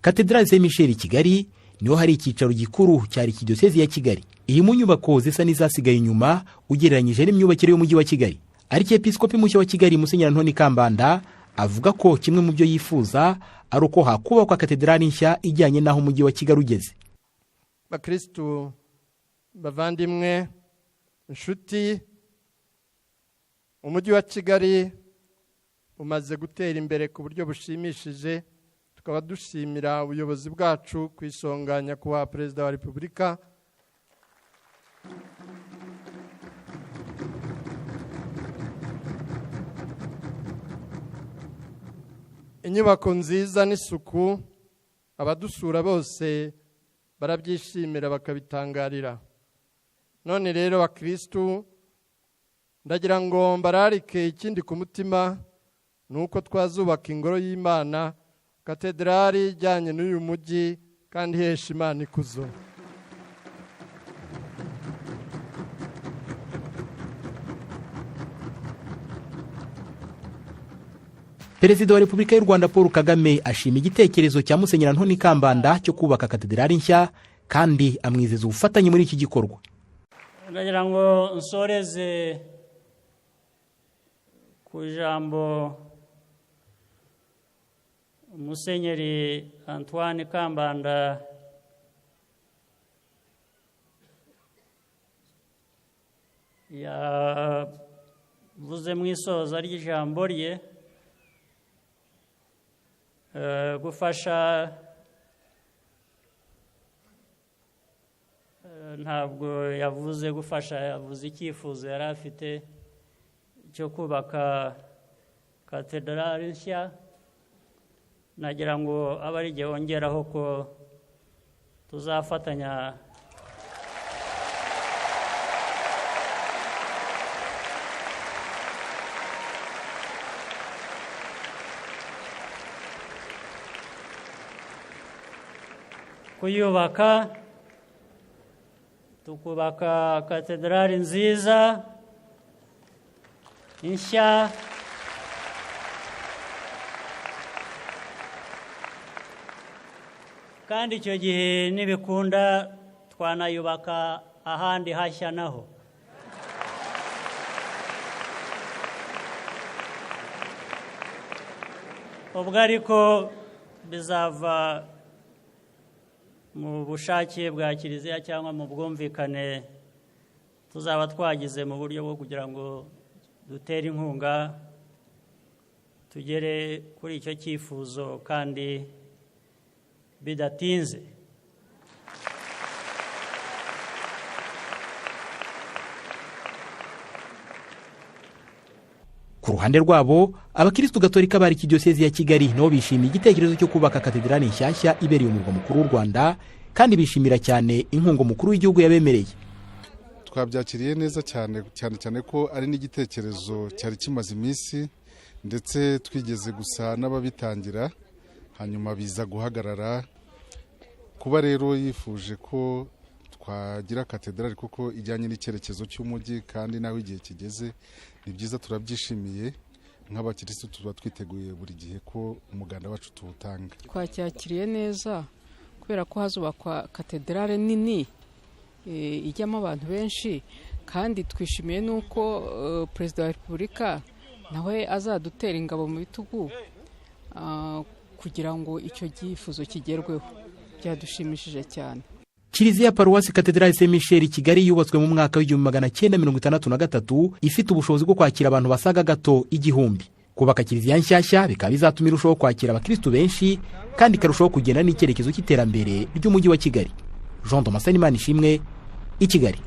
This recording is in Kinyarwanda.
Katedrale Nshya Kigali niho hari icyicaro gikuru cyari kidiyosezi ya Kigali. Iyi mu nyubako zisa n'izasigaye inyuma ugereranyije n'imyubakire y'umujyi wa Kigali. Arkiyepiskopi mushya wa Kigali Mgr Kambanda avuga ko kimwe mu byo yifuza ari uko hakubakwa katedrali nshya ijyanye naho umujyi wa Kigali ugeze. Bakristo bavandimwe inshuti, umujyi wa Kigali umaze gutera imbere ku buryo bushimishije, tukaba dushimira ubuyobozi bwacu ku isonga nyakubahwa Perezida wa Repubulika. Inyubako nziza n'isuku, abadusura bose barabyishimira bakabitangarira. None rero bakristo, ndagira ngo mbararike ikindi ku mutima, nuko twazubaka ingoro y'Imana, katedrali ijyanye n'uyu mujyi kandi hesha Imana ikuzo. Perezida wa Repubulika y'u Rwanda Paul Kagame ashima igitekerezo cya Mgr Kambanda cyo kubaka katedrali nshya kandi amwizeza ubufatanye muri iki gikorwa. Ndagira ngo nsoreze ku ijambo Musenyeri Antoine Kambanda yavuze mu isoza ry'ijambo rye, gufasha ntabwo yavuze gufasha, yavuze icyifuzo yari afite cyo kubaka katedrale nshya. Nagira ngo abe ari igihe wongeraho ko tuzafatanya kuyubaka, tukubaka katedrali nziza nshya kandi icyo gihe nibikunda twanayubaka ahandi hashya naho. Ubwo ariko bizava mu bushake bwa Kiliziya cyangwa mu bwumvikane tuzaba twagize mu buryo bwo kugira ngo dutere inkunga tugere kuri icyo cyifuzo kandi bidatinze. Ku ruhande rwabo abakristo gatolika bari kidiyosezi ya Kigali nabo bishimiye igitekerezo cyo kubaka katedrali nshyashya ibereye umurwa mukuru w'u Rwanda kandi bishimira cyane inkunga mukuru w'igihugu yabemereye. Twabyakiriye neza cyane ko ari n'igitekerezo cyari kimaze iminsi, ndetse twigeze gusa n'ababitangira hanyuma biza guhagarara. Kuba rero yifuje ko twagira katedrali kuko ijyanye n'icyerekezo cy'umujyi kandi naho igihe kigeze, ni byiza, turabyishimiye. Nk'abakirisitu tuba twiteguye buri gihe ko umuganda wacu tuwutanga. Twacyakiriye neza kubera ko hazubakwa katedrale nini ijyamo abantu benshi, kandi twishimiye nuko Perezida wa Repubulika nawe azadutera ingabo mu bitugu kugira ngo icyo gifuzo kigerweho. Byadushimishije cyane. Kiliziya Paruwasi Katedrale Nshya Kigali yubatswe mu mwaka w'1963 ifite ubushobozi bwo kwakira abantu basaga gato 1000. Kubaka kiliziya nshyashya bikaba bizatuma irushaho kwakira abakristo benshi kandi karushaho kugenda n'icyerekezo cy'iterambere ry'umujyi wa Kigali. Jean Thomas Imana ishimwe, i Kigali.